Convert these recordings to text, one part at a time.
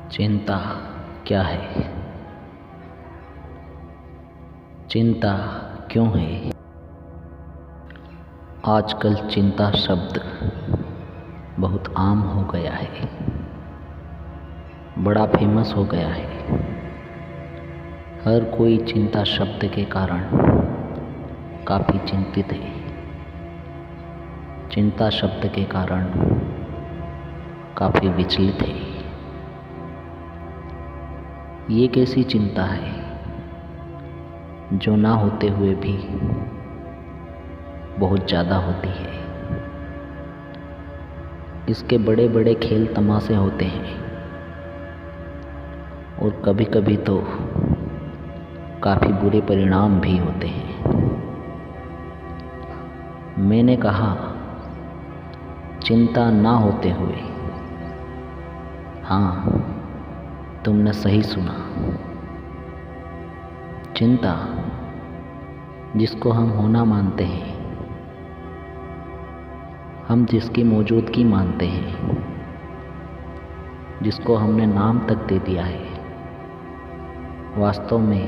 चिंता क्या है? चिंता क्यों है? आजकल चिंता शब्द बहुत आम हो गया है, बड़ा फेमस हो गया है। हर कोई चिंता शब्द के कारण काफ़ी चिंतित है। चिंता शब्द के कारण काफ़ी विचलित है। ये कैसी चिंता है जो ना होते हुए भी बहुत ज़्यादा होती है। इसके बड़े बड़े खेल तमाशे होते हैं और कभी कभी तो काफ़ी बुरे परिणाम भी होते हैं। मैंने कहा चिंता ना होते हुए। हाँ, तुमने सही सुना। चिंता जिसको हम होना मानते हैं, हम जिसकी मौजूदगी मानते हैं, जिसको हमने नाम तक दे दिया है, वास्तव में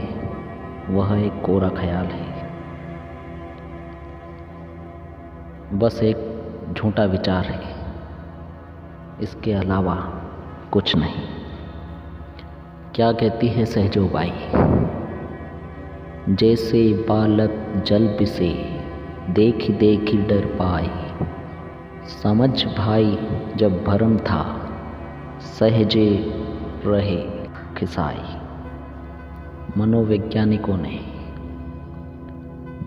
वह एक कोरा ख्याल है। बस एक झूठा विचार है, इसके अलावा कुछ नहीं। क्या कहती है सहजोबाई? जैसे बालक जल बिसे, देखी देखी डर पाई। समझ भाई जब भरम था, सहजे रहे खिसाई। मनोवैज्ञानिकों ने,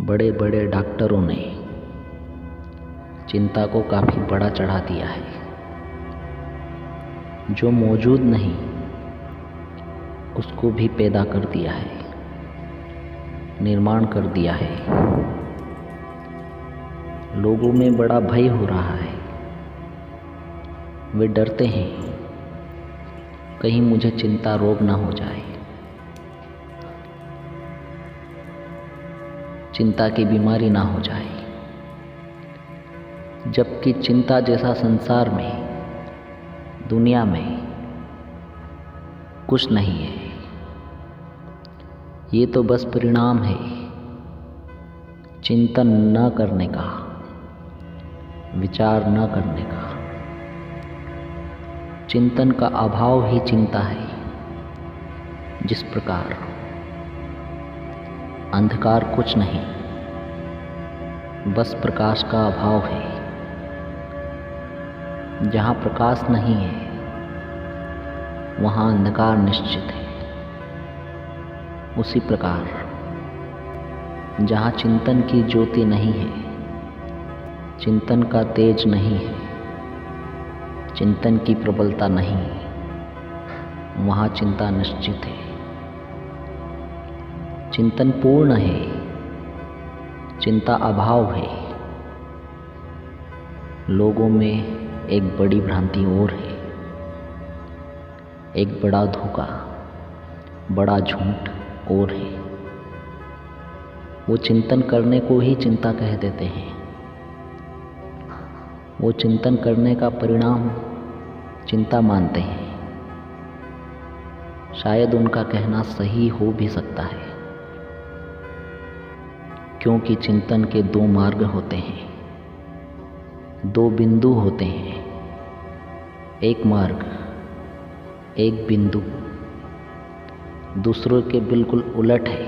बड़े बड़े डॉक्टरों ने चिंता को काफ़ी बड़ा चढ़ा दिया है। जो मौजूद नहीं उसको भी पैदा कर दिया है, निर्माण कर दिया है। लोगों में बड़ा भय हो रहा है। वे डरते हैं कहीं मुझे चिंता रोग ना हो जाए, चिंता की बीमारी ना हो जाए। जबकि चिंता जैसा संसार में, दुनिया में कुछ नहीं है। ये तो बस परिणाम है चिंतन न करने का, विचार न करने का। चिंतन का अभाव ही चिंता है। जिस प्रकार अंधकार कुछ नहीं, बस प्रकाश का अभाव है। जहाँ प्रकाश नहीं है वहाँ अंधकार निश्चित है। उसी प्रकार जहाँ चिंतन की ज्योति नहीं है, चिंतन का तेज नहीं है, चिंतन की प्रबलता नहीं, वहाँ चिंता निश्चित है। चिंतन पूर्ण है, चिंता अभाव है। लोगों में एक बड़ी भ्रांति और है, एक बड़ा धोखा, बड़ा झूठ और है। वो चिंतन करने को ही चिंता कह देते हैं। वो चिंतन करने का परिणाम चिंता मानते हैं। शायद उनका कहना सही हो भी सकता है, क्योंकि चिंतन के दो मार्ग होते हैं, दो बिंदु होते हैं। एक मार्ग, एक बिंदु दूसरे के बिल्कुल उलट है,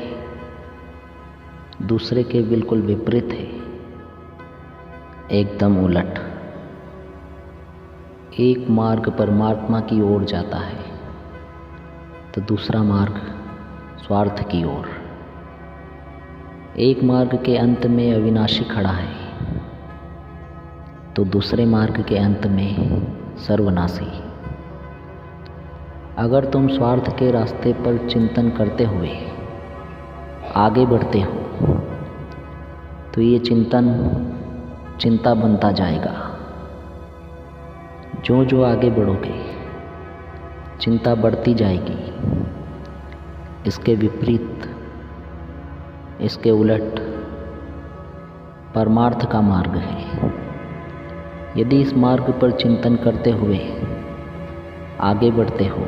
दूसरे के बिल्कुल विपरीत है, एकदम उलट। एक मार्ग परमात्मा की ओर जाता है तो दूसरा मार्ग स्वार्थ की ओर। एक मार्ग के अंत में अविनाशी खड़ा है तो दूसरे मार्ग के अंत में सर्वनाशी। अगर तुम स्वार्थ के रास्ते पर चिंतन करते हुए आगे बढ़ते हो तो ये चिंतन चिंता बनता जाएगा। जो जो आगे बढ़ोगे चिंता बढ़ती जाएगी। इसके विपरीत, इसके उलट परमार्थ का मार्ग है। यदि इस मार्ग पर चिंतन करते हुए आगे बढ़ते हो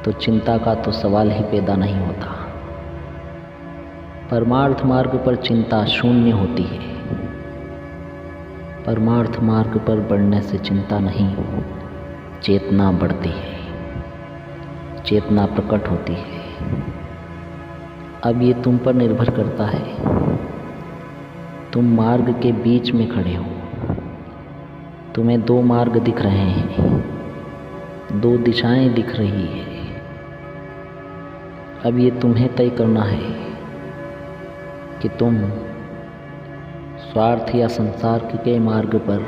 तो चिंता का तो सवाल ही पैदा नहीं होता। परमार्थ मार्ग पर चिंता शून्य होती है। परमार्थ मार्ग पर बढ़ने से चिंता नहीं, चेतना बढ़ती है, चेतना प्रकट होती है। अब ये तुम पर निर्भर करता है। तुम मार्ग के बीच में खड़े हो। तुम्हें दो मार्ग दिख रहे हैं, दो दिशाएं दिख रही है। अब ये तुम्हें तय करना है कि तुम स्वार्थ या संसार के मार्ग पर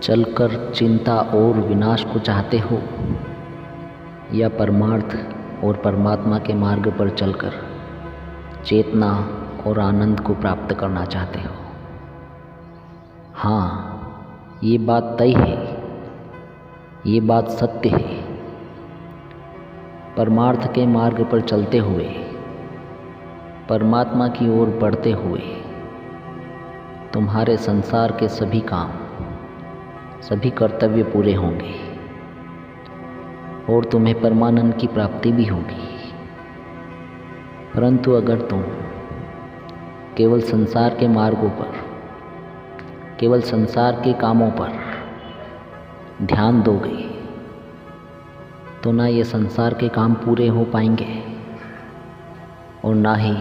चलकर चिंता और विनाश को चाहते हो, या परमार्थ और परमात्मा के मार्ग पर चलकर चेतना और आनंद को प्राप्त करना चाहते हो। हाँ, ये बात तय है, ये बात सत्य है। परमार्थ के मार्ग पर चलते हुए, परमात्मा की ओर बढ़ते हुए तुम्हारे संसार के सभी काम, सभी कर्तव्य पूरे होंगे और तुम्हें परमानंद की प्राप्ति भी होगी। परंतु अगर तुम केवल संसार के मार्गों पर, केवल संसार के कामों पर ध्यान दोगे तो ना ये संसार के काम पूरे हो पाएंगे और ना ही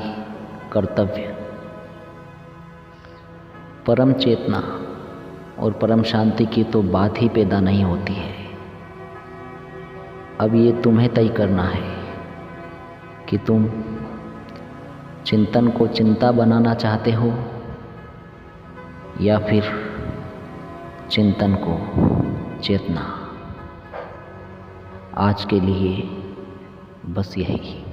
कर्तव्य। परम चेतना और परम शांति की तो बात ही पैदा नहीं होती है। अब ये तुम्हें तय करना है कि तुम चिंतन को चिंता बनाना चाहते हो या फिर चिंतन को चेतना। आज के लिए बस यही।